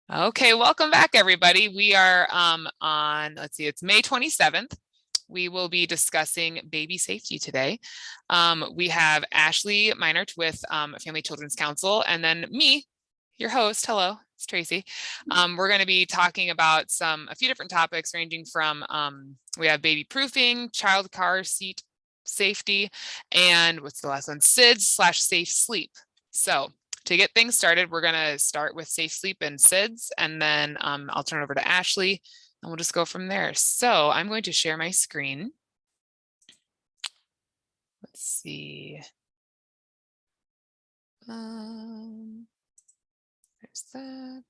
Okay, welcome back, everybody. We are on, let's see, it's May 27th. We will be discussing baby safety today. We have Ashley Meinhart with Family Children's Council, and then me, your host. Hello, it's Tracy. We're going to be talking about a few different topics ranging from, we have baby proofing, child car seat safety, and what's the last one? SIDS/safe sleep. So to get things started, we're going to start with safe sleep and SIDS, and then I'll turn it over to Ashley and we'll just go from there. So I'm going to share my screen. Let's see. There's that.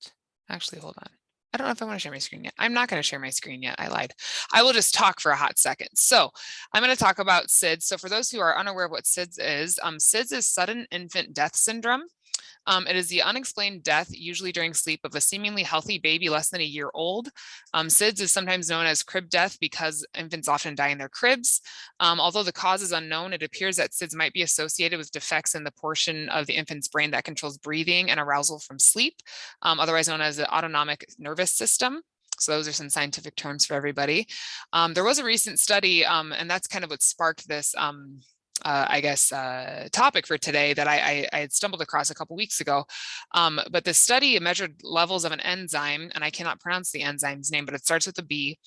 Actually, hold on. I don't know if I want to share my screen yet. I'm not going to share my screen yet. I lied. I will just talk for a hot second. So I'm going to talk about SIDS. So for those who are unaware of what SIDS is sudden infant death syndrome. It is the unexplained death, usually during sleep, of a seemingly healthy baby less than a year old. SIDS is sometimes known as crib death because infants often die in their cribs. Although the cause is unknown, it appears that SIDS might be associated with defects in the portion of the infant's brain that controls breathing and arousal from sleep, otherwise known as the autonomic nervous system. So those are some scientific terms for everybody. There was a recent study, and that's kind of what sparked this topic for today that I had stumbled across a couple weeks ago. But the study measured levels of an enzyme, and I cannot pronounce the enzyme's name, but it starts with a B.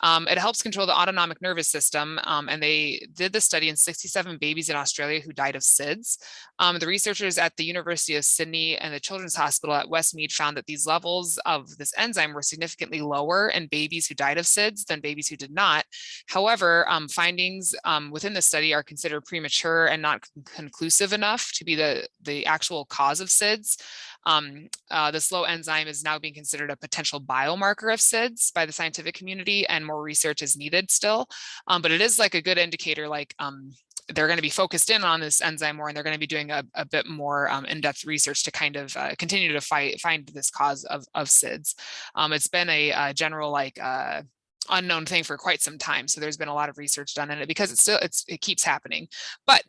It helps control the autonomic nervous system, and they did the study in 67 babies in Australia who died of SIDS. The researchers at the University of Sydney and the Children's Hospital at Westmead found that these levels of this enzyme were significantly lower in babies who died of SIDS than babies who did not. However, findings within the study are considered premature and not conclusive enough to be the actual cause of SIDS. This low enzyme is now being considered a potential biomarker of SIDS by the scientific community, and more research is needed still. But it is like a good indicator, like they're going to be focused in on this enzyme more, and they're going to be doing a bit more in-depth research to kind of continue to find this cause of SIDS. It's been a general unknown thing for quite some time. So there's been a lot of research done in it because it keeps happening. But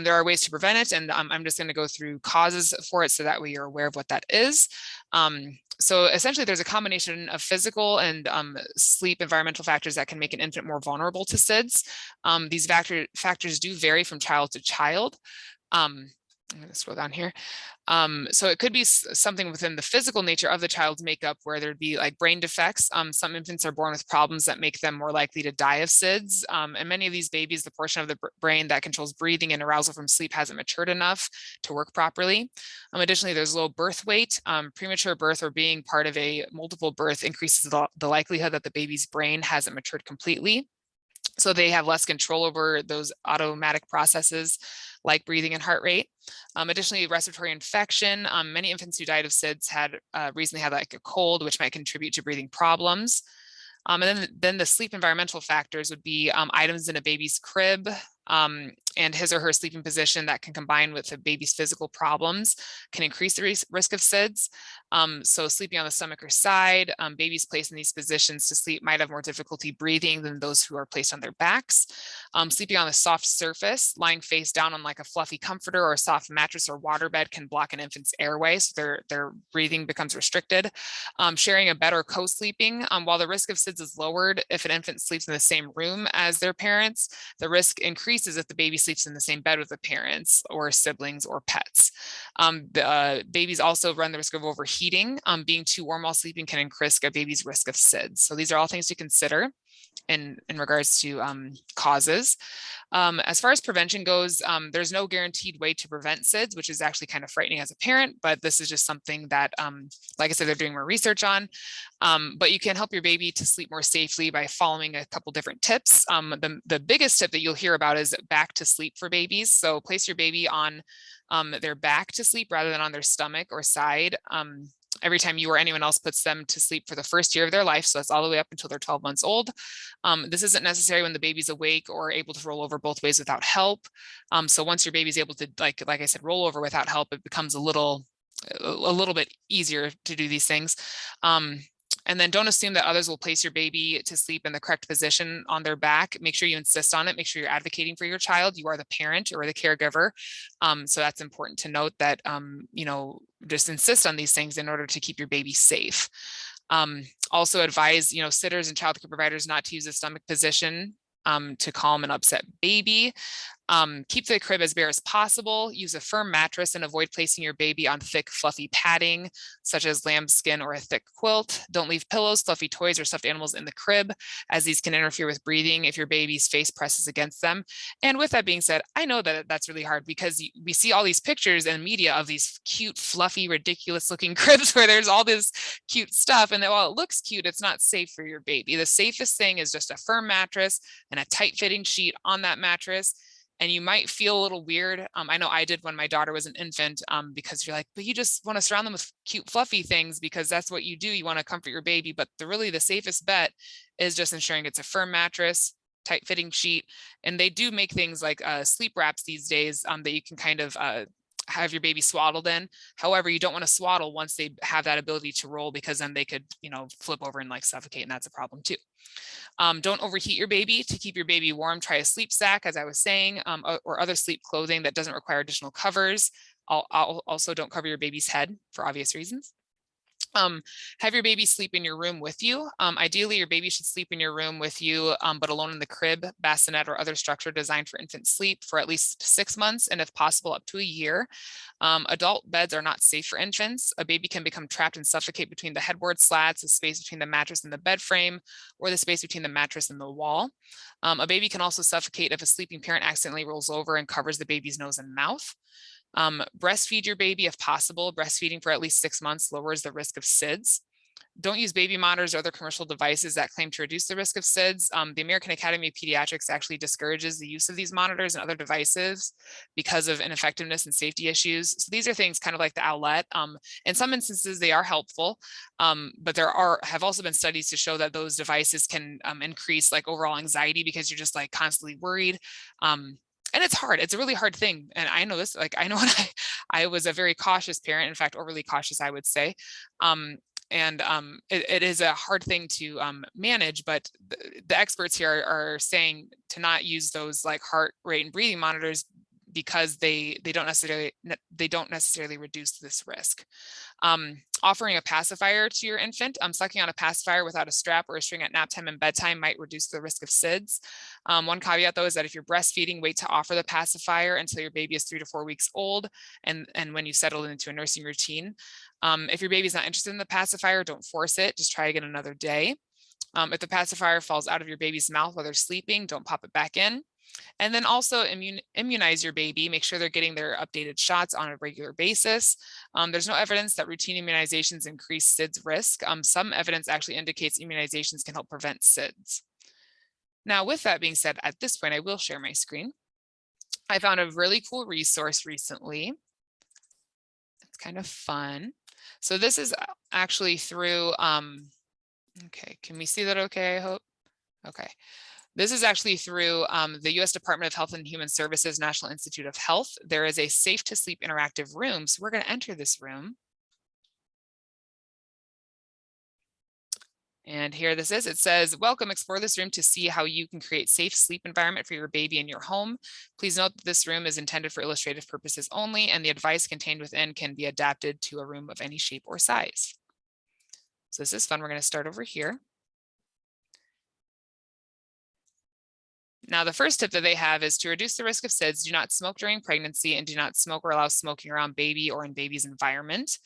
there are ways to prevent it, and I'm just going to go through causes for it so that way you're aware of what that is. So essentially, there's a combination of physical and sleep environmental factors that can make an infant more vulnerable to SIDS. These factors do vary from child to child. I'm going to scroll down here. So it could be something within the physical nature of the child's makeup where there'd be like brain defects. Some infants are born with problems that make them more likely to die of SIDS. And many of these babies, the portion of the brain that controls breathing and arousal from sleep hasn't matured enough to work properly. Additionally, there's low birth weight. Premature birth or being part of a multiple birth increases the likelihood that the baby's brain hasn't matured completely. So they have less control over those automatic processes like breathing and heart rate. Additionally, respiratory infection. Many infants who died of SIDS had recently had like a cold, which might contribute to breathing problems. And then the sleep environmental factors would be items in a baby's crib and his or her sleeping position that can combine with the baby's physical problems can increase the risk of SIDS. So sleeping on the stomach or side, babies placed in these positions to sleep might have more difficulty breathing than those who are placed on their backs. Sleeping on a soft surface, lying face down on like a fluffy comforter or a soft mattress or waterbed can block an infant's airway, so their breathing becomes restricted. Sharing a bed or co-sleeping, while the risk of SIDS is lowered if an infant sleeps in the same room as their parents, the risk increases if the baby sleeps in the same bed with the parents or siblings or pets. Babies also run the risk of overheating. Being too warm while sleeping can increase a baby's risk of SIDS. So these are all things to consider in regards to causes. As far as prevention goes, there's no guaranteed way to prevent SIDS, which is actually kind of frightening as a parent, but this is just something that, like I said, they're doing more research on. But you can help your baby to sleep more safely by following a couple different tips. The biggest tip that you'll hear about is back to sleep for babies. So place your baby on their back to sleep rather than on their stomach or side. Every time you or anyone else puts them to sleep for the first year of their life, so that's all the way up until they're 12 months old. This isn't necessary when the baby's awake or able to roll over both ways without help. So once your baby's able to, like I said, roll over without help, it becomes a little bit easier to do these things. And then don't assume that others will place your baby to sleep in the correct position on their back. Make sure you insist on it. Make sure you're advocating for your child. You are the parent or the caregiver. So that's important to note that, just insist on these things in order to keep your baby safe. Also advise, sitters and childcare providers not to use a stomach position to calm an upset baby. Keep the crib as bare as possible. Use a firm mattress and avoid placing your baby on thick, fluffy padding, such as lambskin or a thick quilt. Don't leave pillows, fluffy toys, or stuffed animals in the crib, as these can interfere with breathing if your baby's face presses against them. And with that being said, I know that that's really hard because we see all these pictures in media of these cute, fluffy, ridiculous looking cribs where there's all this cute stuff. And while it looks cute, it's not safe for your baby. The safest thing is just a firm mattress and a tight fitting sheet on that mattress. And you might feel a little weird. I know I did when my daughter was an infant, because you're like, but you just want to surround them with cute, fluffy things because that's what you do. You want to comfort your baby. But really the safest bet is just ensuring it's a firm mattress, tight fitting sheet. And they do make things like sleep wraps these days that you can kind of have your baby swaddled in. However, you don't want to swaddle once they have that ability to roll, because then they could, flip over and like suffocate, and that's a problem too. Don't overheat your baby. To keep your baby warm, try a sleep sack, as I was saying, or other sleep clothing that doesn't require additional covers. Also don't cover your baby's head for obvious reasons. Have your baby sleep in your room with you. Ideally, your baby should sleep in your room with you, but alone in the crib, bassinet, or other structure designed for infant sleep for at least 6 months, and if possible, up to a year. Adult beds are not safe for infants. A baby can become trapped and suffocate between the headboard slats, the space between the mattress and the bed frame, or the space between the mattress and the wall. A baby can also suffocate if a sleeping parent accidentally rolls over and covers the baby's nose and mouth. Breastfeed your baby if possible. Breastfeeding for at least 6 months lowers the risk of SIDS. Don't use baby monitors or other commercial devices that claim to reduce the risk of SIDS. The American Academy of Pediatrics actually discourages the use of these monitors and other devices because of ineffectiveness and safety issues. So these are things kind of like the Owlet. In some instances, they are helpful, but there have also been studies to show that those devices can increase like overall anxiety because you're just like constantly worried. And it's hard. It's a really hard thing. And I know this, I know when I was a very cautious parent, in fact, overly cautious, I would say. It is a hard thing to manage, but the experts here are saying to not use those like heart rate and breathing monitors because they don't necessarily reduce this risk. Offering a pacifier to your infant, sucking on a pacifier without a strap or a string at nap time and bedtime might reduce the risk of SIDS. One caveat though is that if you're breastfeeding, wait to offer the pacifier until your baby is 3 to 4 weeks old and when you settle into a nursing routine. If your baby's not interested in the pacifier, don't force it, just try again another day. If the pacifier falls out of your baby's mouth while they're sleeping, don't pop it back in. And then also immunize your baby, make sure they're getting their updated shots on a regular basis. There's no evidence that routine immunizations increase SIDS risk. Some evidence actually indicates immunizations can help prevent SIDS. Now, with that being said, at this point, I will share my screen. I found a really cool resource recently. It's kind of fun. So this is actually through, okay, can we see that okay, I hope? Okay. This is actually through the U.S. Department of Health and Human Services National Institute of Health. There is a safe to sleep interactive room. So we're going to enter this room. And here this is. It says, welcome, explore this room to see how you can create safe sleep environment for your baby in your home. Please note that this room is intended for illustrative purposes only, and the advice contained within can be adapted to a room of any shape or size. So this is fun. We're going to start over here. Now, the first tip that they have is to reduce the risk of SIDS, do not smoke during pregnancy and do not smoke or allow smoking around baby or in baby's environment.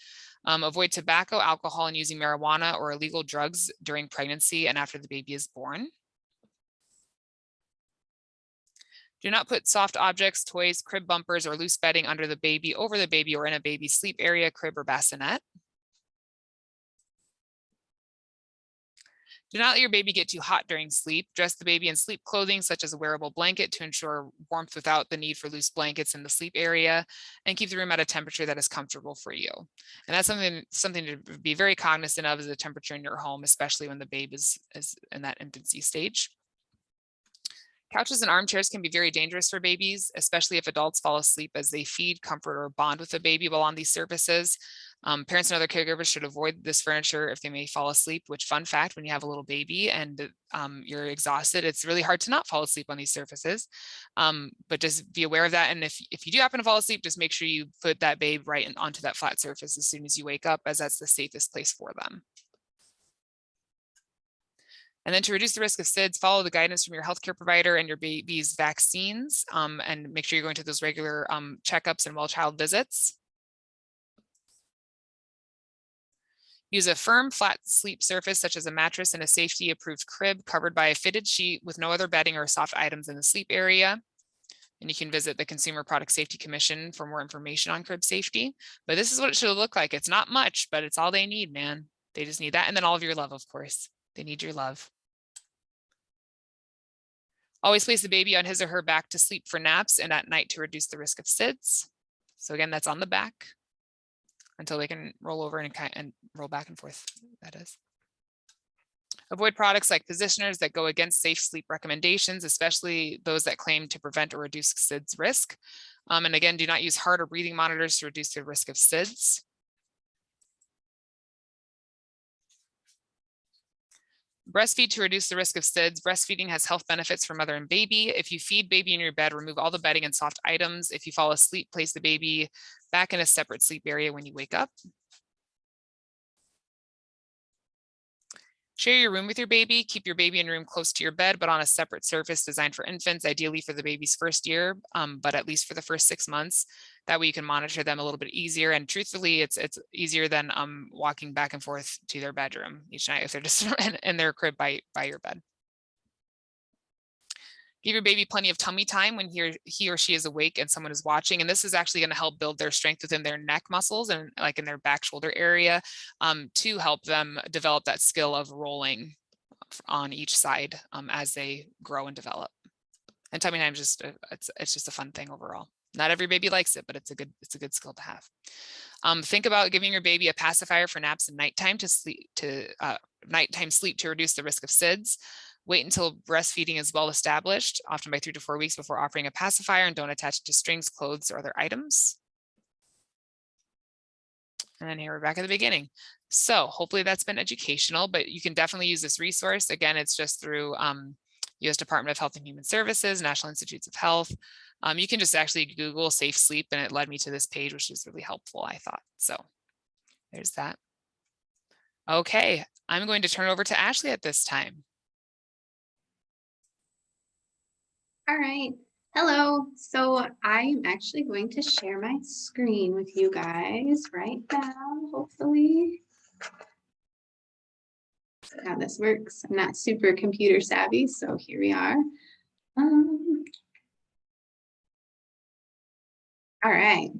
Avoid tobacco, alcohol, and using marijuana or illegal drugs during pregnancy and after the baby is born. Do not put soft objects, toys, crib bumpers, or loose bedding under the baby, over the baby, or in a baby's sleep area, crib, or bassinet. Do not let your baby get too hot during sleep. Dress the baby in sleep clothing, such as a wearable blanket, to ensure warmth without the need for loose blankets in the sleep area, and keep the room at a temperature that is comfortable for you. And that's something to be very cognizant of, is the temperature in your home, especially when the babe is in that infancy stage. Couches and armchairs can be very dangerous for babies, especially if adults fall asleep as they feed, comfort, or bond with the baby while on these surfaces. Parents and other caregivers should avoid this furniture if they may fall asleep, which, fun fact, when you have a little baby and you're exhausted, it's really hard to not fall asleep on these surfaces. But just be aware of that. And if you do happen to fall asleep, just make sure you put that babe right onto that flat surface as soon as you wake up, as that's the safest place for them. And then to reduce the risk of SIDS, follow the guidance from your healthcare provider and your baby's vaccines, and make sure you're going to those regular checkups and well-child visits. Use a firm, flat sleep surface, such as a mattress and a safety-approved crib covered by a fitted sheet with no other bedding or soft items in the sleep area. And you can visit the Consumer Product Safety Commission for more information on crib safety. But this is what it should look like. It's not much, but it's all they need, man. They just need that. And then all of your love, of course. They need your love. Always place the baby on his or her back to sleep for naps and at night to reduce the risk of SIDS. So again, that's on the back until they can roll over and roll back and forth, that is. Avoid products like positioners that go against safe sleep recommendations, especially those that claim to prevent or reduce SIDS risk. And again, do not use heart or breathing monitors to reduce the risk of SIDS. Breastfeed to reduce the risk of SIDS. Breastfeeding has health benefits for mother and baby. If you feed baby in your bed, remove all the bedding and soft items. If you fall asleep, place the baby back in a separate sleep area when you wake up. Share your room with your baby. Keep your baby in a room close to your bed, but on a separate surface designed for infants, ideally for the baby's first year, but at least for the first 6 months. That way you can monitor them a little bit easier. And truthfully, it's easier than walking back and forth to their bedroom each night if they're just in their crib by your bed. Give your baby plenty of tummy time when he or she is awake and someone is watching. And this is actually going to help build their strength within their neck muscles and like in their back shoulder area, to help them develop that skill of rolling on each side as they grow and develop. And tummy time is just it's just a fun thing overall. Not every baby likes it, but it's a good skill to have. Think about giving your baby a pacifier for naps and nighttime nighttime sleep to reduce the risk of SIDS. Wait until breastfeeding is well established, often by 3 to 4 weeks before offering a pacifier, and don't attach it to strings, clothes, or other items. And then here we're back at the beginning. So hopefully that's been educational, but you can definitely use this resource. Again, it's just through U.S. Department of Health and Human Services, National Institutes of Health. You can just actually Google safe sleep, and it led me to this page, which is really helpful, I thought. So there's that. Okay, I'm going to turn it over to Ashley at this time. All right. Hello. So I'm actually going to share my screen with you guys right now, hopefully. So how this works. I'm not super computer savvy, so here we are. All right.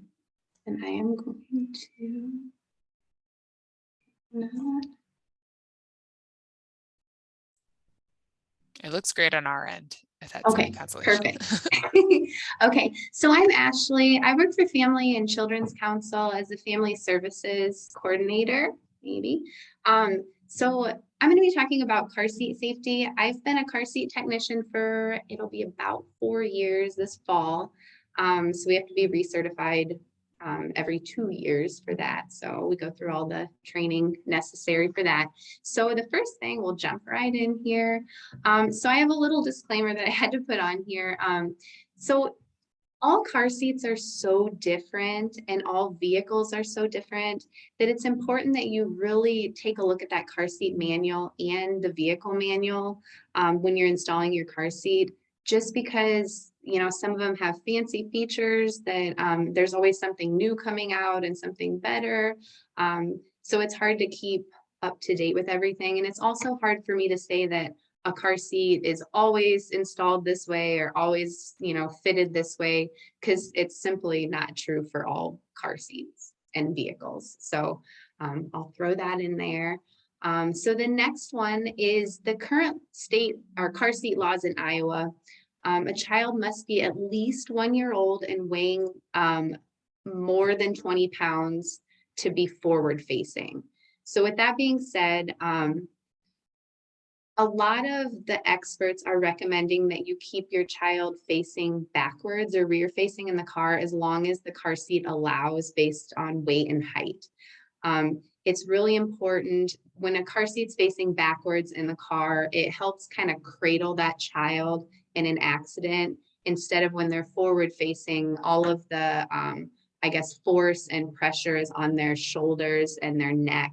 And I am going to It looks great on our end. If that's okay, consolation. Perfect. Okay, so I'm Ashley. I work for Family and Children's Council as a family services coordinator, maybe. So I'm going to be talking about car seat safety. I've been a car seat technician for, it'll be about 4 years this fall. So we have to be recertified every 2 years for that. So we go through all the training necessary for that. So the first thing, we'll jump right in here. So I have a little disclaimer that I had to put on here. So all car seats are so different and all vehicles are so different that it's important that you really take a look at that car seat manual and the vehicle manual when you're installing your car seat, just because, you know, some of them have fancy features that there's always something new coming out and something better. So it's hard to keep up to date with everything. And it's also hard for me to say that a car seat is always installed this way or always, you know, fitted this way, because it's simply not true for all car seats and vehicles. So I'll throw that in there. So the next one is the current state or car seat laws in Iowa. A child must be at least 1 year old and weighing more than 20 pounds to be forward facing. So with that being said, a lot of the experts are recommending that you keep your child facing backwards or rear facing in the car as long as the car seat allows based on weight and height. It's really important when a car seat's facing backwards in the car, it helps kind of cradle that child in an accident instead of when they're forward facing, all of the, I guess, force and pressure is on their shoulders and their neck.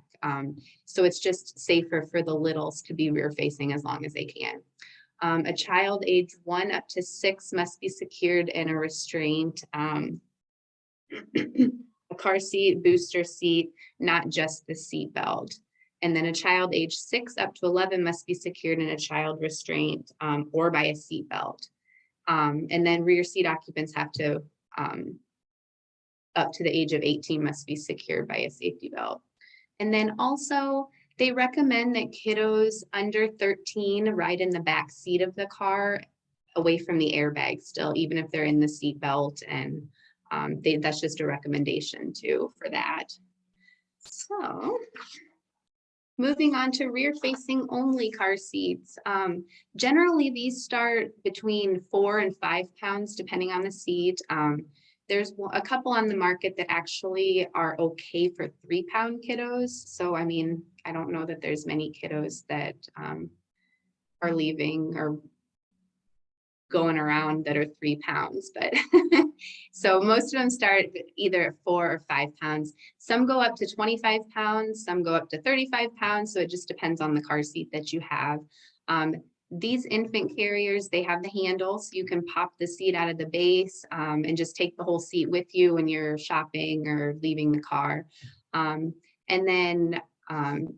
So it's just safer for the littles to be rear facing as long as they can. A child age 1 up to 6 must be secured in a restraint. A car seat, booster seat, not just the seat belt. And then a child age 6 up to 11 must be secured in a child restraint or by a seat belt. And then rear seat occupants have to, up to the age of 18, must be secured by a safety belt. And then also, they recommend that kiddos under 13 ride in the back seat of the car away from the airbag still, even if they're in the seat belt. And that's just a recommendation too for that. So moving on to rear facing only car seats. Generally, these start between 4 and 5 pounds, depending on the seat. There's a couple on the market that actually are okay for 3-pound kiddos. So, I mean, I don't know that there's many kiddos that are leaving or going around that are 3 pounds, but so most of them start either at 4 or 5 pounds. Some go up to 25 pounds, some go up to 35 pounds. So it just depends on the car seat that you have. These infant carriers, they have the handles. You can pop the seat out of the base and just take the whole seat with you when you're shopping or leaving the car. And then,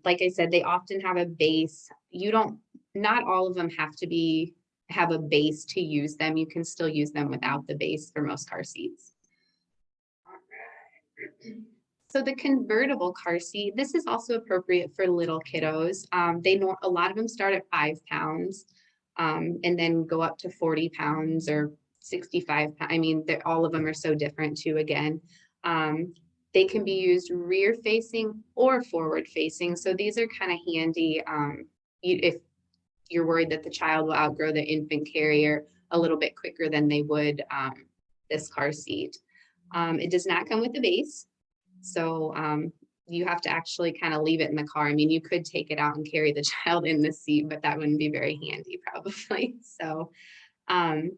like I said, they often have a base. Not all of them have to have a base to use them. You can still use them without the base for most car seats. All right. So the convertible car seat, this is also appropriate for little kiddos. A lot of them start at 5 pounds and then go up to 40 pounds or 65 pounds. I mean, all of them are so different too, again. They can be used rear facing or forward facing. So these are kind of handy if you're worried that the child will outgrow the infant carrier a little bit quicker than they would this car seat. It does not come with a base. So you have to actually kind of leave it in the car. I mean, you could take it out and carry the child in the seat, but that wouldn't be very handy probably. So, and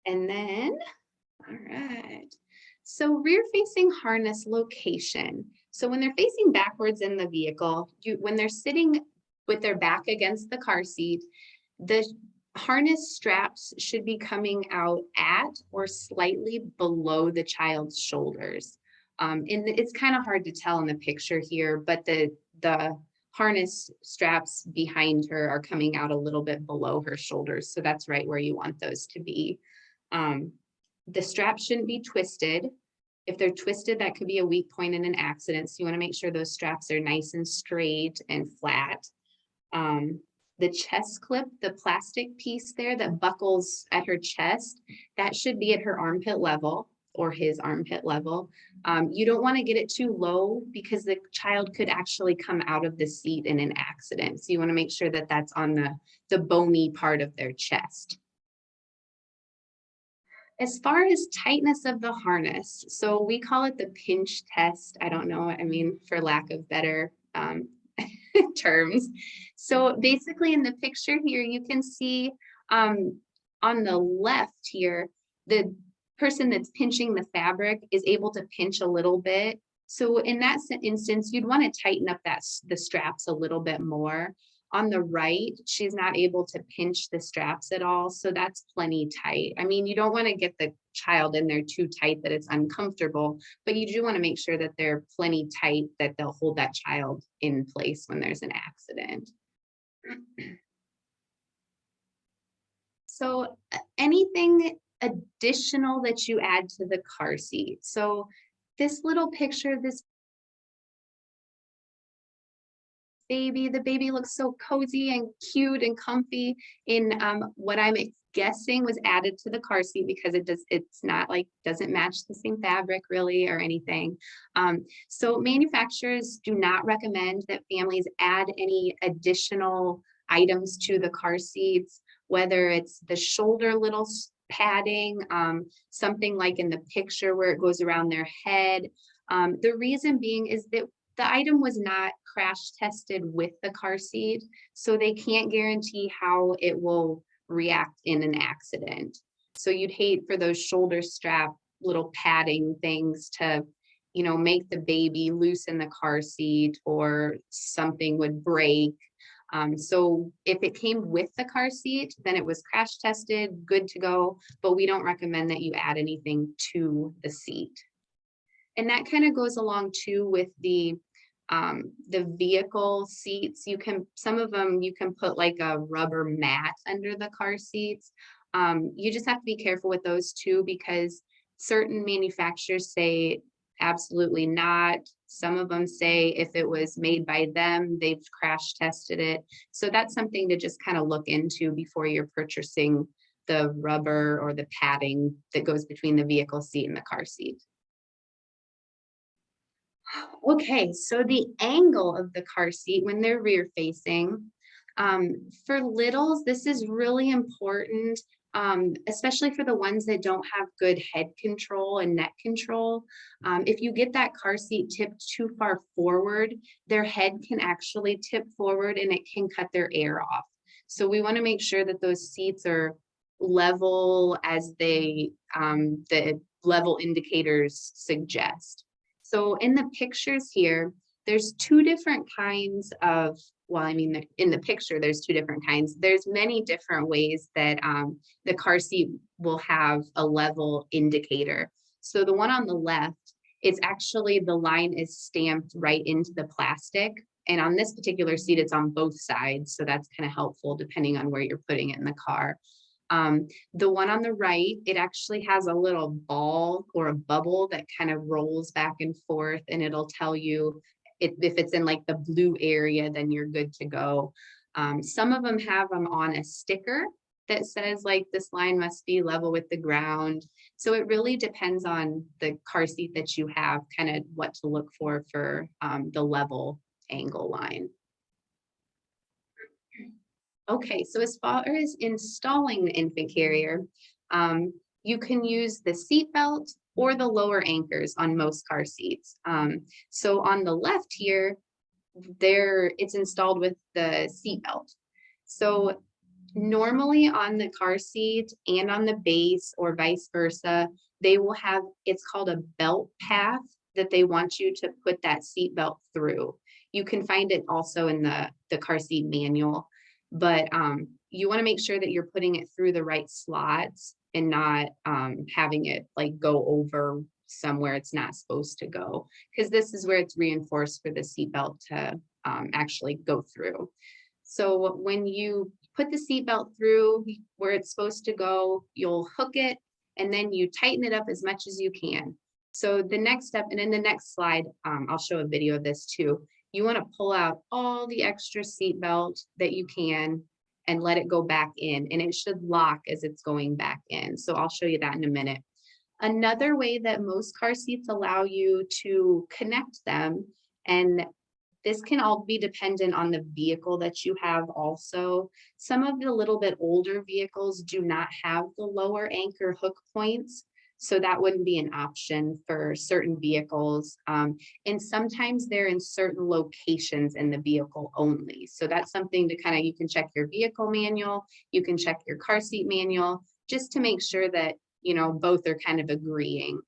then, all right. So rear facing harness location. So when they're facing backwards in the vehicle, when they're sitting with their back against the car seat, the harness straps should be coming out at or slightly below the child's shoulders. And it's kind of hard to tell in the picture here, but the harness straps behind her are coming out a little bit below her shoulders. So that's right where you want those to be. The straps shouldn't be twisted. If they're twisted, that could be a weak point in an accident. So you want to make sure those straps are nice and straight and flat. The chest clip, the plastic piece there that buckles at her chest, that should be at her armpit level or his armpit level. You don't want to get it too low because the child could actually come out of the seat in an accident. So you want to make sure that that's on the bony part of their chest. As far as tightness of the harness, so we call it the pinch test. I don't know, I mean, for lack of better terms. So basically in the picture here, you can see on the left here, the person that's pinching the fabric is able to pinch a little bit. So in that instance, you'd want to tighten up the straps a little bit more. On the right, she's not able to pinch the straps at all. So that's plenty tight. I mean, you don't want to get the child in there too tight that it's uncomfortable, but you do want to make sure that they're plenty tight that they'll hold that child in place when there's an accident. So anything additional that you add to the car seat. So this little picture, this baby, the baby looks so cozy and cute and comfy in what I'm guessing was added to the car seat because it's not like, doesn't match the same fabric really or anything. So manufacturers do not recommend that families add any additional items to the car seats, whether it's the shoulder little padding, something like in the picture where it goes around their head. The reason being is that The item was not crash tested with the car seat, so they can't guarantee how it will react in an accident. So you'd hate for those shoulder strap little padding things to, make the baby loosen the car seat or something would break. So if it came with the car seat, then it was crash tested, good to go, but we don't recommend that you add anything to the seat. And that kind of goes along too with the vehicle seats. Some of them you can put like a rubber mat under the car seats. You just have to be careful with those too, because certain manufacturers say absolutely not. Some of them say if it was made by them, they've crash tested it. So that's something to just kind of look into before you're purchasing the rubber or the padding that goes between the vehicle seat and the car seat. Okay, so the angle of the car seat when they're rear facing, for littles, this is really important, especially for the ones that don't have good head control and neck control. If you get that car seat tipped too far forward, their head can actually tip forward and it can cut their air off. So we want to make sure that those seats are level as the level indicators suggest. So in the pictures here, there's two different kinds of, well, I mean, in the picture, there's two different kinds. There's many different ways that the car seat will have a level indicator. So the one on the left, it's actually the line is stamped right into the plastic. And on this particular seat, it's on both sides. So that's kind of helpful depending on where you're putting it in the car. The one on the right, it actually has a little ball or a bubble that kind of rolls back and forth, and it'll tell you if it's in like the blue area, then you're good to go. Some of them have them on a sticker that says like this line must be level with the ground. So it really depends on the car seat that you have, kind of what to look for the level angle line. Okay, so as far as installing the infant carrier, you can use the seat belt or the lower anchors on most car seats. So on the left here, it's installed with the seat belt. So normally on the car seat and on the base or vice versa, they will have, it's called a belt path that they want you to put that seat belt through. You can find it also in the car seat manual. But you want to make sure that you're putting it through the right slots and not having it like go over somewhere it's not supposed to go, because this is where it's reinforced for the seatbelt to actually go through. So when you put the seatbelt through where it's supposed to go, you'll hook it and then you tighten it up as much as you can. So the next step, and in the next slide, I'll show a video of this too. You want to pull out all the extra seatbelt that you can and let it go back in, and it should lock as it's going back in. So I'll show you that in a minute. Another way that most car seats allow you to connect them, and this can all be dependent on the vehicle that you have also. Some of the little bit older vehicles do not have the lower anchor hook points. So that wouldn't be an option for certain vehicles. And sometimes they're in certain locations in the vehicle only. So that's something to kind of, you can check your vehicle manual, you can check your car seat manual, just to make sure that, both are kind of agreeing.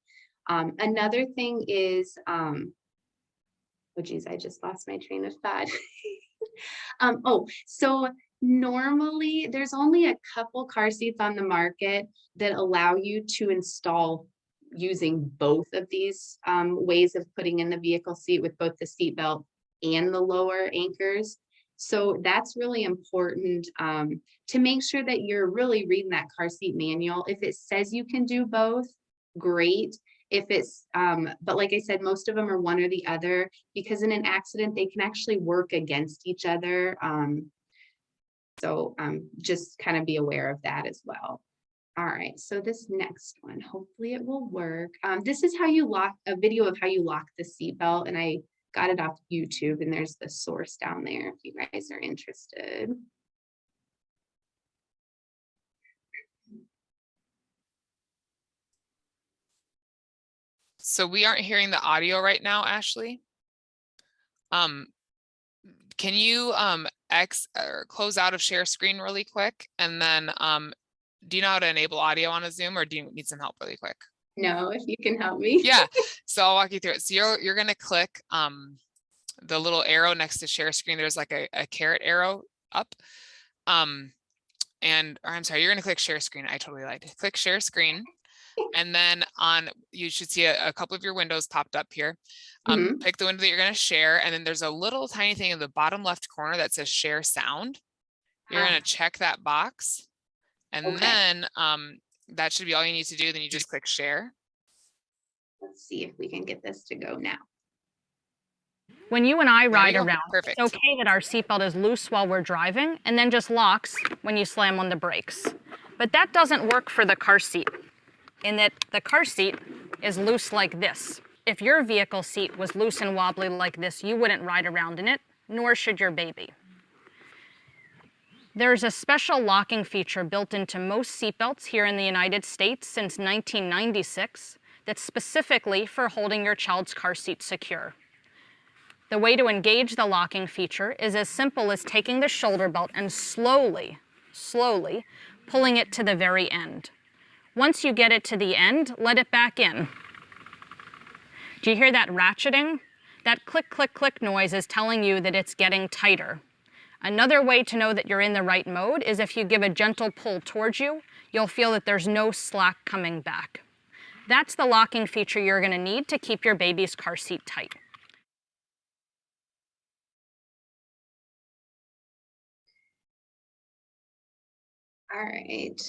Another thing is, oh geez, I just lost my train of thought. So normally there's only a couple car seats on the market that allow you to install using both of these ways of putting in the vehicle seat with both the seat belt and the lower anchors. So that's really important to make sure that you're really reading that car seat manual. If it says you can do both, great. If it's, but like I said, most of them are one or the other, because in an accident, they can actually work against each other. So just kind of be aware of that as well. All right, so this next one, hopefully it will work. This is how you lock, a video of how you lock the seatbelt, and I got it off YouTube, and there's the source down there if you guys are interested. So we aren't hearing the audio right now, Ashley. Can you close out of share screen really quick? And then do you know how to enable audio on a Zoom, or do you need some help really quick? No, if you can help me. Yeah, so I'll walk you through it. So you're gonna click the little arrow next to share screen. There's like a caret arrow up. Or I'm sorry, you're gonna click share screen. I totally lied. Click share screen. And then you should see a couple of your windows popped up here. Pick the window that you're going to share. And then there's a little tiny thing in the bottom left corner that says share sound. You're going to check that box. And then that should be all you need to do. Then you just click share. Let's see if we can get this to go now. When you and I ride around, perfect. It's okay that our seatbelt is loose while we're driving and then just locks when you slam on the brakes. But that doesn't work for the car seat, in that the car seat is loose like this. If your vehicle seat was loose and wobbly like this, you wouldn't ride around in it, nor should your baby. There's a special locking feature built into most seatbelts here in the United States since 1996 that's specifically for holding your child's car seat secure. The way to engage the locking feature is as simple as taking the shoulder belt and slowly pulling it to the very end. Once you get it to the end, let it back in. Do you hear that ratcheting? That click, click, click noise is telling you that it's getting tighter. Another way to know that you're in the right mode is if you give a gentle pull towards you, you'll feel that there's no slack coming back. That's the locking feature you're going to need to keep your baby's car seat tight. All right.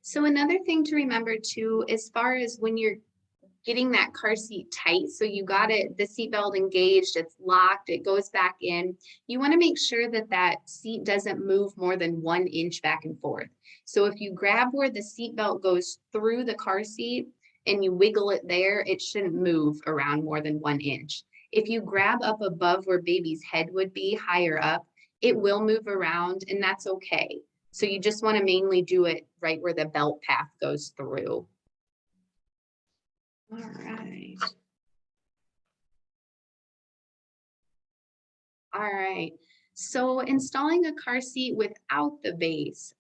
So another thing to remember too, as far as when you're getting that car seat tight, so you got it, the seatbelt engaged, it's locked, it goes back in, you want to make sure that that seat doesn't move more than 1 inch back and forth. So if you grab where the seatbelt goes through the car seat and you wiggle it there, it shouldn't move around more than 1 inch. If you grab up above where baby's head would be, higher up, it will move around, and that's okay. So you just want to mainly do it right where the belt path goes through. All right. All right. So installing a car seat without the base.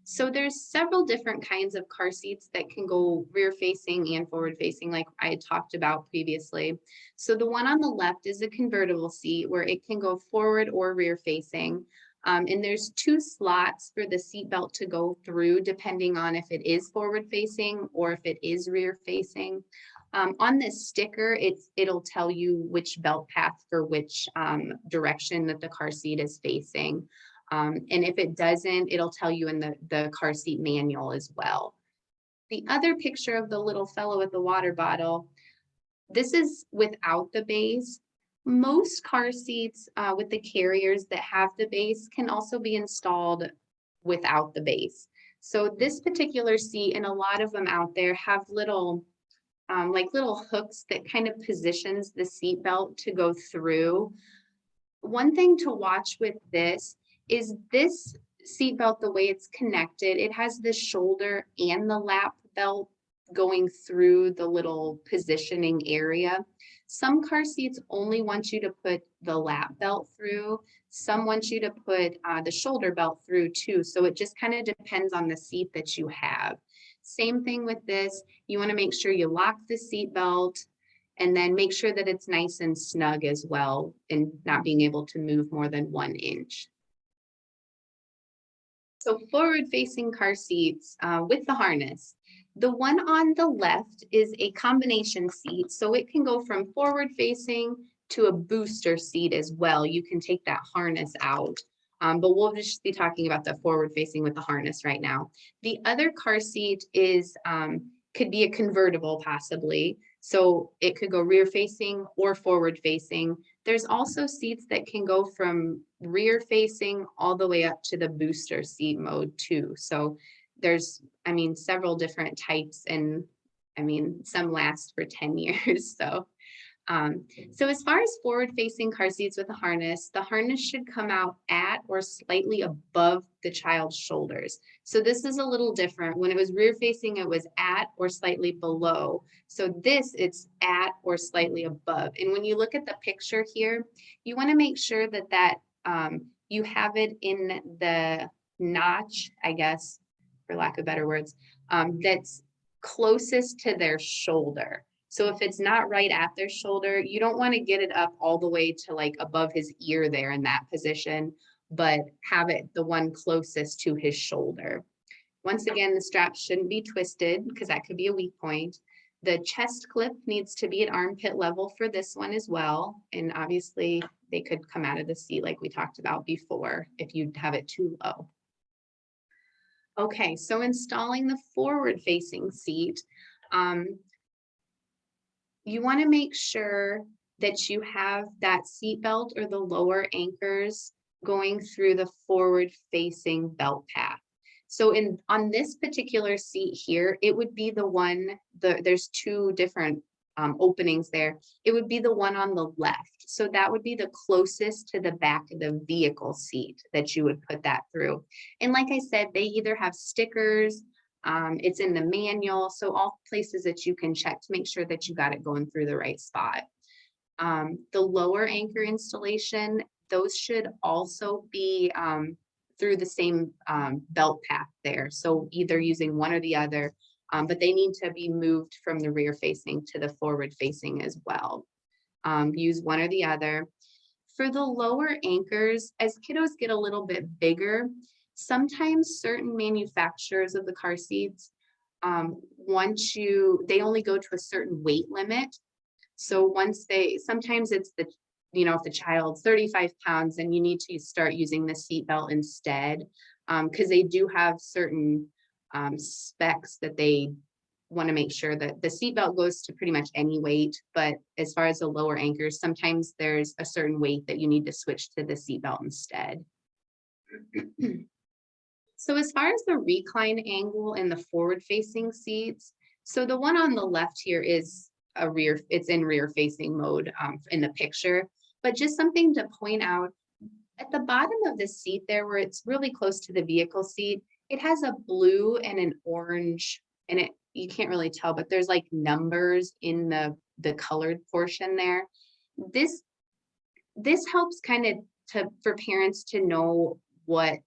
So there's several different kinds of car seats that can go rear facing and forward facing, like I had talked about previously. So the one on the left is a convertible seat where it can go forward or rear facing. And there's 2 slots for the seat belt to go through, depending on if it is forward facing or if it is rear facing. On this sticker, it'll tell you which belt path for which direction that the car seat is facing. And if it doesn't, it'll tell you in the car seat manual as well. The other picture of the little fellow with the water bottle, this is without the base. Most car seats with the carriers that have the base can also be installed without the base. So this particular seat, and a lot of them out there, have little little hooks that kind of positions the seat belt to go through. One thing to watch with this is this seat belt, the way it's connected, it has the shoulder and the lap belt going through the little positioning area. Some car seats only want you to put the lap belt through. Some want you to put the shoulder belt through too. So it just kind of depends on the seat that you have. Same thing with this. You want to make sure you lock the seat belt and then make sure that it's nice and snug as well and not being able to move more than 1 inch. So forward facing car seats with the harness. The one on the left is a combination seat, so it can go from forward facing to a booster seat as well. You can take that harness out, but we'll just be talking about the forward facing with the harness right now. The other car seat is could be a convertible possibly, so it could go rear facing or forward facing. There's also seats that can go from rear facing all the way up to the booster seat mode too. So there's, several different types, and some last for 10 years. So So as far as forward-facing car seats with a harness, the harness should come out at or slightly above the child's shoulders. So this is a little different. When it was rear-facing, it was at or slightly below. So this, it's at or slightly above. And when you look at the picture here, you want to make sure that you have it in the notch, I guess, for lack of better words, that's closest to their shoulder. So if it's not right at their shoulder, you don't want to get it up all the way to like above his ear there in that position, but have it the one closest to his shoulder. Once again, the strap shouldn't be twisted because that could be a weak point. The chest clip needs to be at armpit level for this one as well. And obviously they could come out of the seat like we talked about before if you have it too low. Okay, so installing the forward-facing seat, you want to make sure that you have that seat belt or the lower anchors going through the forward-facing belt path. So on this particular seat here, it would be the one, there's two different openings there. It would be the one on the left. So that would be the closest to the back of the vehicle seat that you would put that through. And like I said, they either have stickers, it's in the manual. So all places that you can check to make sure that you got it going through the right spot. The lower anchor installation, those should also be through the same belt path there. So either using one or the other, but they need to be moved from the rear facing to the forward facing as well. Use one or the other. For the lower anchors, as kiddos get a little bit bigger, sometimes certain manufacturers of the car seats, they only go to a certain weight limit. So sometimes it's if the child's 35 pounds, then you need to start using the seat belt instead, because they do have certain specs that they want to make sure that the seat belt goes to pretty much any weight. But as far as the lower anchors, sometimes there's a certain weight that you need to switch to the seat belt instead. So as far as the recline angle in the forward-facing seats, so the one on the left here is it's in rear-facing mode in the picture. But just something to point out, at the bottom of the seat there, where it's really close to the vehicle seat, it has a blue and an orange, and you can't really tell, but there's like numbers in the colored portion there. This helps kind of for parents to know what,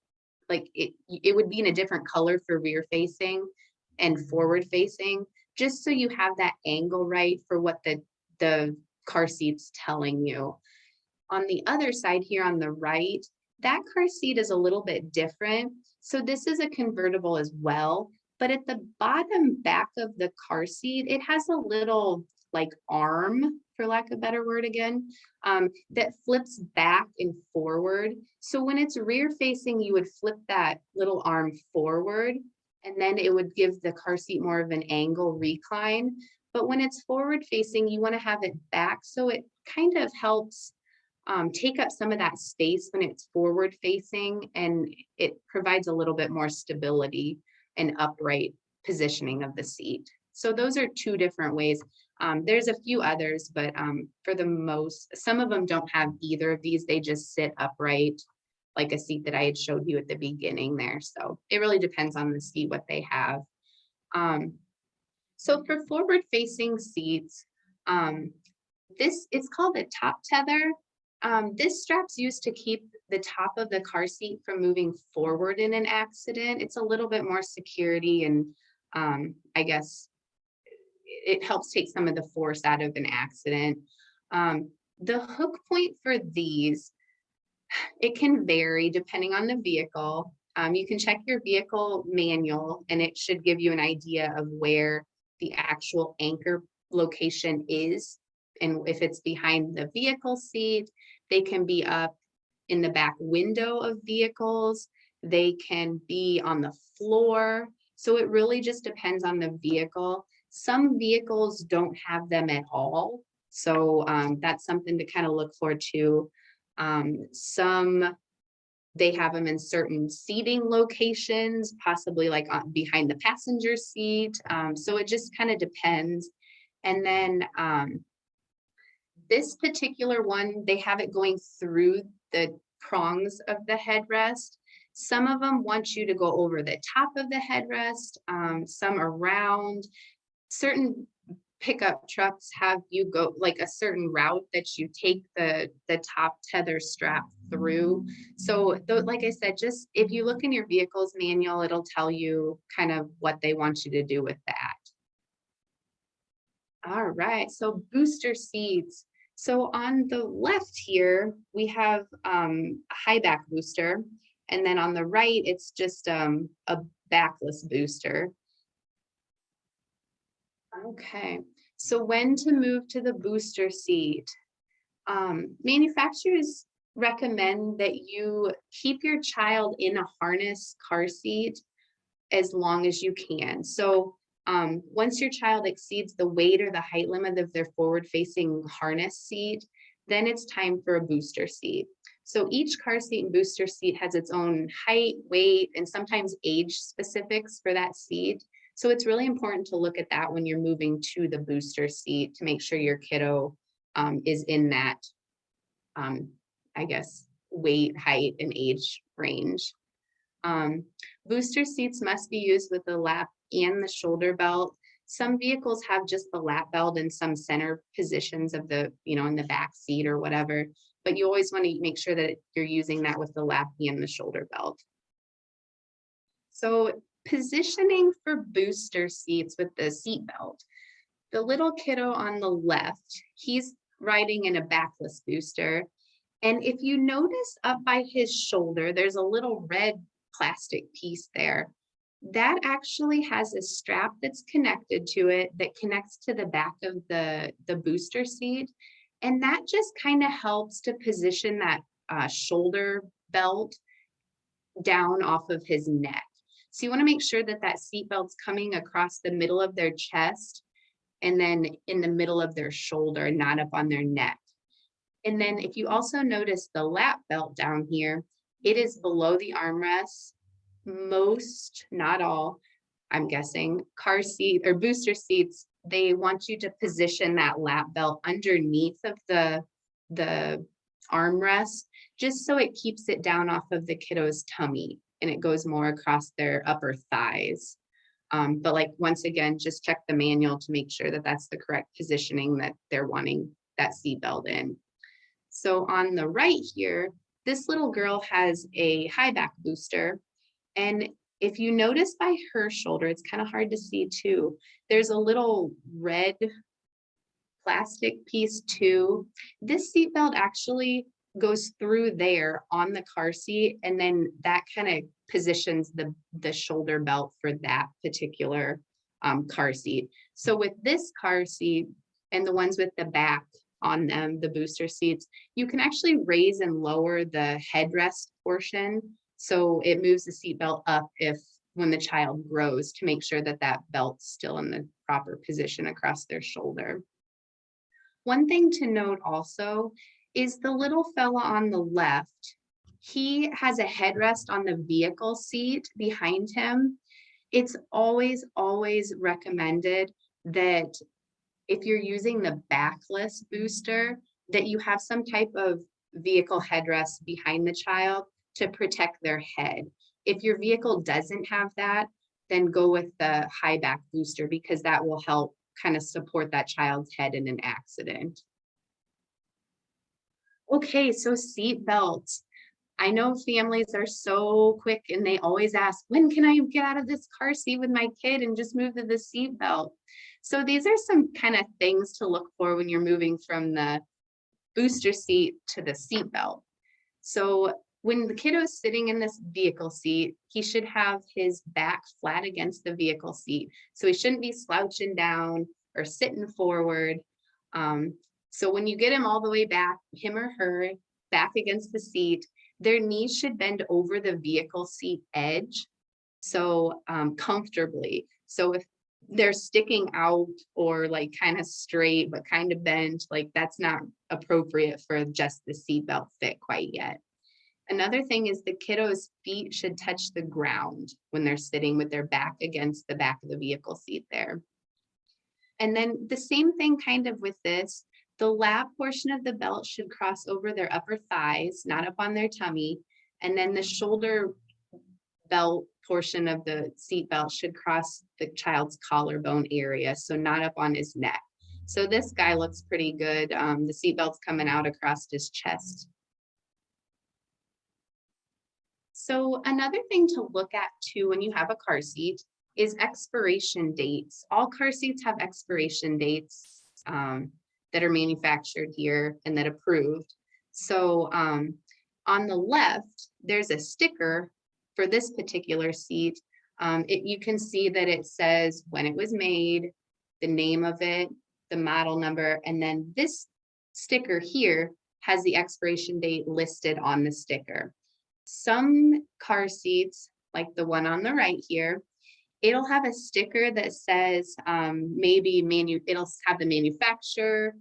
like it would be in a different color for rear facing and forward facing, just so you have that angle right for what the car seat's telling you. On the other side here on the right, that car seat is a little bit different. So this is a convertible as well, but at the bottom back of the car seat, it has a little like arm, for lack of a better word again, that flips back and forward. So when it's rear facing, you would flip that little arm forward, and then it would give the car seat more of an angle recline. But when it's forward facing, you want to have it back, so it kind of helps take up some of that space when it's forward facing, and it provides a little bit more stability and upright positioning of the seat. So those are two different ways. There's a few others, but some of them don't have either of these. They just sit upright, like a seat that I had showed you at the beginning there. So it really depends on the seat, what they have. So for forward facing seats, it's called a top tether. This strap's used to keep the top of the car seat from moving forward in an accident. It's a little bit more security, and I guess it helps take some of the force out of an accident. The hook point for these, it can vary depending on the vehicle. You can check your vehicle manual, and it should give you an idea of where the actual anchor location is. And if it's behind the vehicle seat, they can be up in the back window of vehicles. They can be on the floor. So it really just depends on the vehicle. Some vehicles don't have them at all. So that's something to kind of look for too. Some, they have them in certain seating locations, possibly like behind the passenger seat. So it just kind of depends. And then this particular one, they have it going through the prongs of the headrest. Some of them want you to go over the top of the headrest, some around. Certain pickup trucks have you go like a certain route that you take the top tether strap through. So like I said, just if you look in your vehicle's manual, it'll tell you kind of what they want you to do with that. All right, so booster seats. So on the left here, we have a high back booster. And then on the right, it's just a backless booster. Okay, so when to move to the booster seat? Manufacturers recommend that you keep your child in a harness car seat as long as you can. So once your child exceeds the weight or the height limit of their forward-facing harness seat, then it's time for a booster seat. So each car seat and booster seat has its own height, weight, and sometimes age specifics for that seat. So it's really important to look at that when you're moving to the booster seat to make sure your kiddo is in that, I guess, weight, height, and age range. Booster seats must be used with the lap and the shoulder belt. Some vehicles have just the lap belt in some center positions of the, in the back seat or whatever, but you always want to make sure that you're using that with the lap and the shoulder belt. So positioning for booster seats with the seat belt. The little kiddo on the left, he's riding in a backless booster. And if you notice up by his shoulder, there's a little red plastic piece there. That actually has a strap that's connected to it that connects to the back of the booster seat. And that just kind of helps to position that shoulder belt down off of his neck. So you want to make sure that that seat belt's coming across the middle of their chest and then in the middle of their shoulder, not up on their neck. And then if you also notice the lap belt down here, it is below the armrest. Most, not all, I'm guessing, car seat or booster seats, they want you to position that lap belt underneath of the armrest, just so it keeps it down off of the kiddo's tummy and it goes more across their upper thighs. But like, once again, just check the manual to make sure that that's the correct positioning that they're wanting that seat belt in. So on the right here, this little girl has a high back booster. And if you notice by her shoulder, it's kind of hard to see too, there's a little red plastic piece too. This seat belt actually goes through there on the car seat, and then that kind of positions the shoulder belt for that particular car seat. So with this car seat and the ones with the back on them, the booster seats, you can actually raise and lower the headrest portion. So it moves the seat belt up when the child grows, to make sure that that belt's still in the proper position across their shoulder. One thing to note also is the little fella on the left, he has a headrest on the vehicle seat behind him. It's always, always recommended that if you're using the backless booster, that you have some type of vehicle headrest behind the child to protect their head. If your vehicle doesn't have that, then go with the high back booster, because that will help kind of support that child's head in an accident. Okay, so seat belts. I know families are so quick and they always ask, when can I get out of this car seat with my kid and just move to the seat belt? So these are some kind of things to look for when you're moving from the booster seat to the seat belt. So when the kiddo is sitting in this vehicle seat, he should have his back flat against the vehicle seat. So he shouldn't be slouching down or sitting forward. So when you get him all the way back, him or her, back against the seat, their knees should bend over the vehicle seat edge, so comfortably. So if they're sticking out or like kind of straight but kind of bent, like that's not appropriate for just the seatbelt fit quite yet. Another thing is the kiddo's feet should touch the ground when they're sitting with their back against the back of the vehicle seat there. And then the same thing kind of with this, The lap portion of the belt should cross over their upper thighs, not up on their tummy. And then the shoulder belt portion of the seat belt should cross the child's collarbone area, so not up on his neck. So this guy looks pretty good. The seat belt's coming out across his chest. So another thing to look at too when you have a car seat is expiration dates. All car seats have expiration dates that are manufactured here and that approved. So on the left, there's a sticker for this particular seat. You can see that it says when it was made, the name of it, the model number, and then this sticker here has the expiration date listed on the sticker. Some car seats, like the one on the right here, it'll have a sticker that says it'll have the manufacturer,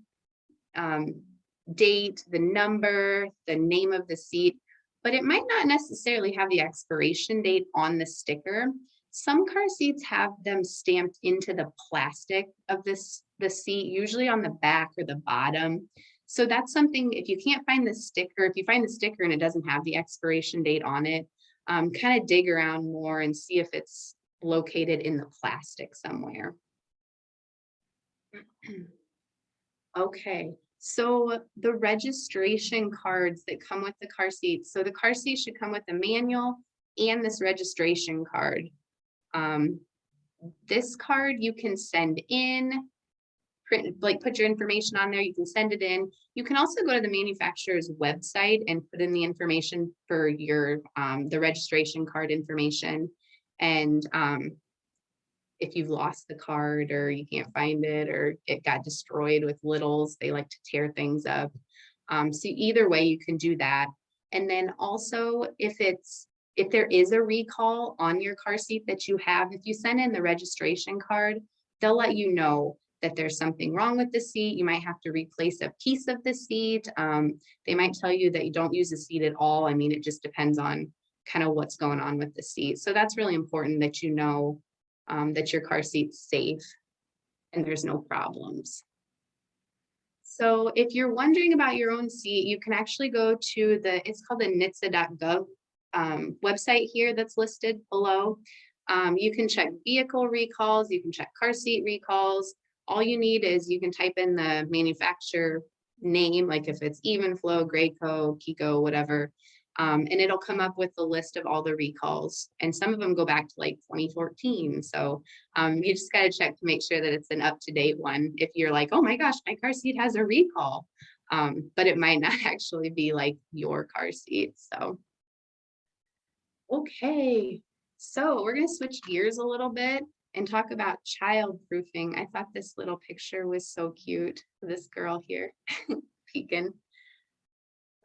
date, the number, the name of the seat, but it might not necessarily have the expiration date on the sticker. Some car seats have them stamped into the plastic of the seat, usually on the back or the bottom. So that's something, if you can't find the sticker, if you find the sticker and it doesn't have the expiration date on it, kind of dig around more and see if it's located in the plastic somewhere. Okay, so the registration cards that come with the car seat. So the car seat should come with a manual and this registration card. This card you can send in, print, like put your information on there, you can send it in. You can also go to the manufacturer's website and put in the information for your the registration card information. And if you've lost the card or you can't find it or it got destroyed with littles, they like to tear things up. So either way you can do that. And then also if there is a recall on your car seat that you have, if you send in the registration card, they'll let you know that there's something wrong with the seat. You might have to replace a piece of the seat. They might tell you that you don't use the seat at all. I mean, it just depends on kind of what's going on with the seat. So that's really important that you know that your car seat's safe and there's no problems. So if you're wondering about your own seat, you can actually go to it's called the NHTSA.gov website here that's listed below. You can check vehicle recalls, you can check car seat recalls. All you need is you can type in the manufacturer name, like if it's Evenflow, Graco, Kiko, whatever, and it'll come up with the list of all the recalls. And some of them go back to like 2014. So you just got to check to make sure that it's an up-to-date one. If you're like, oh my gosh, my car seat has a recall, but it might not actually be like your car seat. So, okay. So we're going to switch gears a little bit and talk about child proofing. I thought this little picture was so cute. This girl here peeking.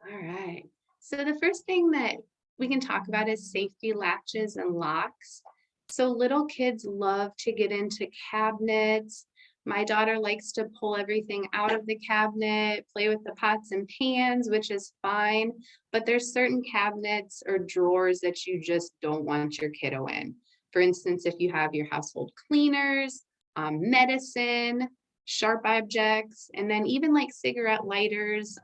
All right. So the first thing that we can talk about is safety latches and locks. So little kids love to get into cabinets. My daughter likes to pull everything out of the cabinet, play with the pots and pans, which is fine. But there's certain cabinets or drawers that you just don't want your kiddo in. For instance, if you have your household cleaners, medicine, sharp objects, and then even like cigarette lighters,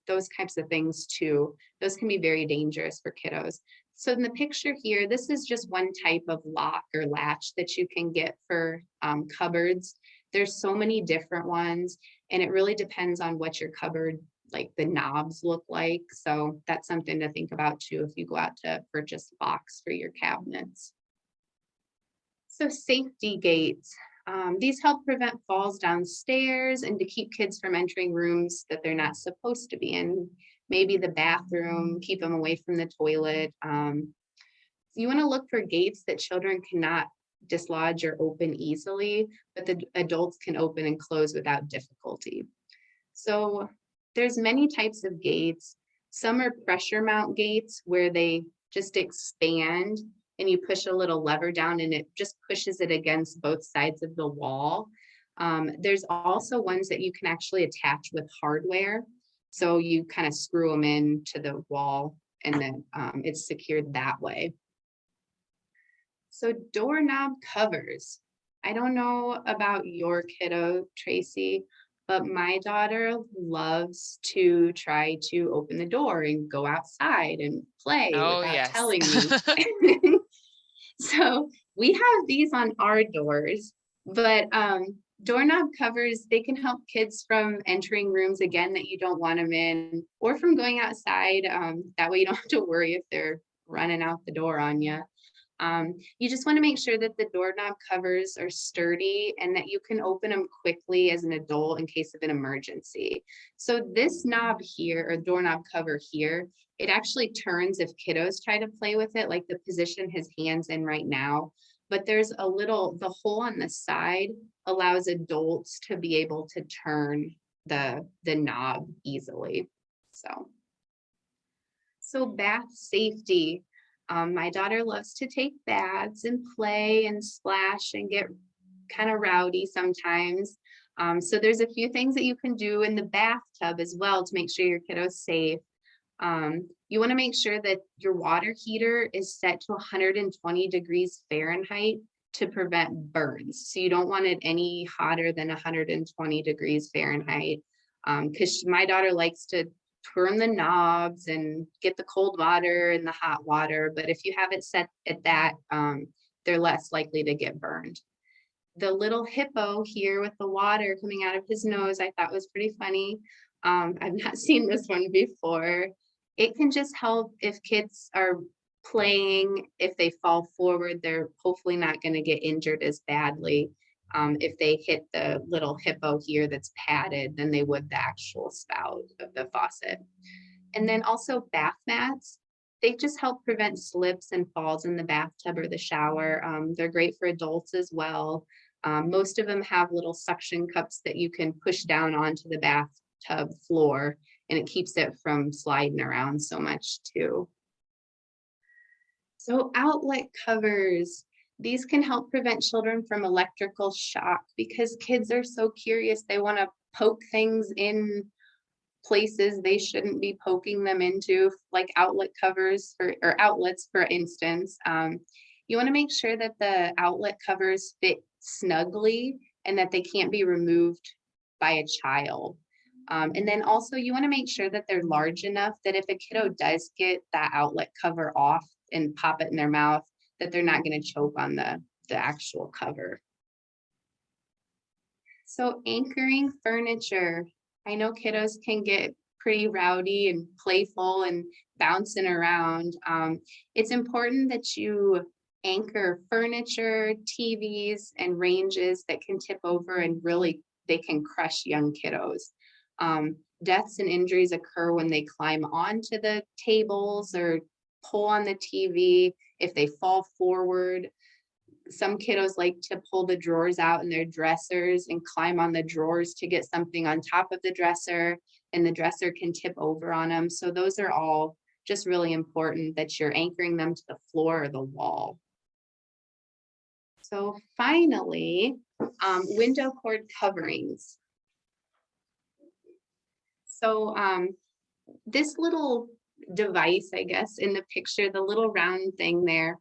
those types of things too. Those can be very dangerous for kiddos. So in the picture here, this is just one type of lock or latch that you can get for cupboards. There's so many different ones, and it really depends on what your cupboard, like the knobs look like. So that's something to think about too if you go out to purchase locks for your cabinets. So safety gates. These help prevent falls downstairs and to keep kids from entering rooms that they're not supposed to be in. Maybe the bathroom, keep them away from the toilet. You want to look for gates that children cannot dislodge or open easily, but the adults can open and close without difficulty. So there's many types of gates. Some are pressure mount gates where they just expand and you push a little lever down and it just pushes it against both sides of the wall. There's also ones that you can actually attach with hardware. So you kind of screw them into the wall and then it's secured that way. So doorknob covers. I don't know about your kiddo, Tracy, but my daughter loves to try to open the door and go outside and play Oh, without yes. telling me. So we have these on our doors, but doorknob covers, they can help kids from entering rooms again that you don't want them in, or from going outside. That way you don't have to worry if they're running out the door on you. You just want to make sure that the doorknob covers are sturdy and that you can open them quickly as an adult in case of an emergency. So this knob here, or doorknob cover here, it actually turns if kiddos try to play with it, like the position his hand's in right now. But there's a little, the hole on the side allows adults to be able to turn the knob easily. So bath safety. My daughter loves to take baths and play and splash and get kind of rowdy sometimes. So there's a few things that you can do in the bathtub as well to make sure your kiddo's safe. You want to make sure that your water heater is set to 120 degrees Fahrenheit to prevent burns. So you don't want it any hotter than 120 degrees Fahrenheit. Because my daughter likes to turn the knobs and get the cold water and the hot water. But if you have it set at that, they're less likely to get burned. The little hippo here with the water coming out of his nose, I thought was pretty funny. I've not seen this one before. It can just help if kids are playing, if they fall forward, they're hopefully not going to get injured as badly if they hit the little hippo here that's padded than they would the actual spout of the faucet. And then also bath mats. They just help prevent slips and falls in the bathtub or the shower. They're great for adults as well. Most of them have little suction cups that you can push down onto the bathtub floor, and it keeps it from sliding around so much too. So outlet covers, these can help prevent children from electrical shock because kids are so curious. They want to poke things in places they shouldn't be poking them into, like outlet covers or outlets, for instance. You want to make sure that the outlet covers fit snugly and that they can't be removed by a child. And then also you want to make sure that they're large enough that if a kiddo does get that outlet cover off and pop it in their mouth, that they're not going to choke on the actual cover. So anchoring furniture. I know kiddos can get pretty rowdy and playful and bouncing around. It's important that you anchor furniture, TVs, and ranges that can tip over and really they can crush young kiddos. Deaths and injuries occur when they climb onto the tables or pull on the TV, if they fall forward. Some kiddos like to pull the drawers out in their dressers and climb on the drawers to get something on top of the dresser, and the dresser can tip over on them. So those are all just really important that you're anchoring them to the floor or the wall. So finally, window cord coverings. So this little device, I guess, in the picture, the little round thing there,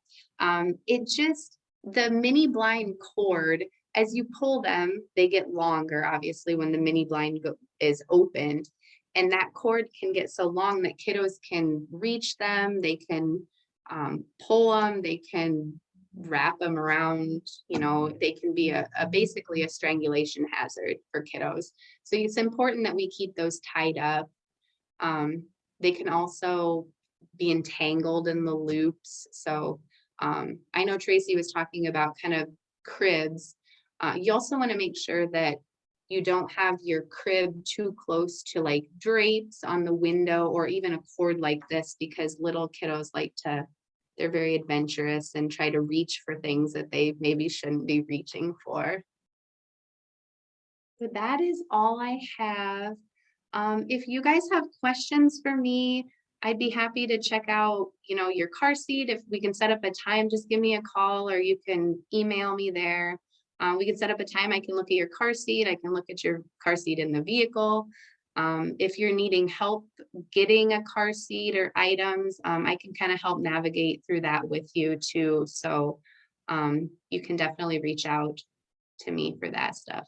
the mini blind cord, as you pull them, they get longer, obviously, when the mini blind is opened. And that cord can get so long that kiddos can reach them, they can pull them, they can wrap them around, they can be basically a strangulation hazard for kiddos. So it's important that we keep those tied up. They can also be entangled in the loops. So I know Tracy was talking about kind of cribs. You also want to make sure that you don't have your crib too close to like drapes on the window or even a cord like this, because little kiddos they're very adventurous and try to reach for things that they maybe shouldn't be reaching for. So that is all I have. If you guys have questions for me, I'd be happy to check out, your car seat. If we can set up a time, just give me a call or you can email me there. We can set up a time. I can look at your car seat. I can look at your car seat in the vehicle. If you're needing help getting a car seat or items, I can kind of help navigate through that with you too. So you can definitely reach out to me for that stuff.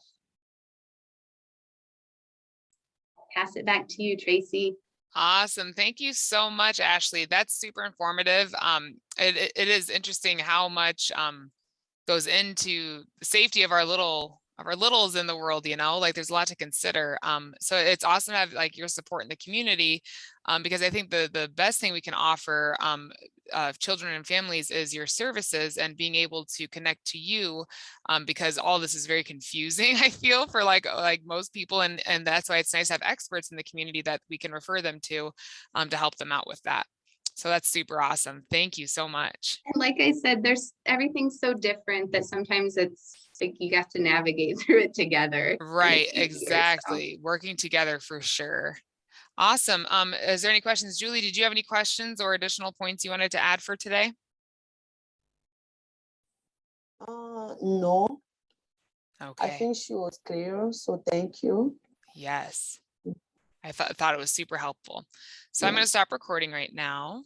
pass it back to you, Tracy. Awesome. Thank you so much, Ashley. That's super informative. It is interesting how much goes into the safety of our littles in the world, you know, like there's a lot to consider. So it's awesome to have like your support in the community, because I think the best thing we can offer children and families is your services and being able to connect to you, because all this is very confusing, I feel, for like most people, and that's why it's nice to have experts in the community that we can refer them to help them out with that. So that's super awesome. Thank you so much. And like I said, everything's so different that sometimes it's like you have to navigate through it together. Right, exactly. Working together for sure. Awesome. Is there any questions? Julie, did you have any questions or additional points you wanted to add for today? No. Okay. I think she was clear, so thank you. Yes. I thought it was super helpful. So I'm going to stop recording right now.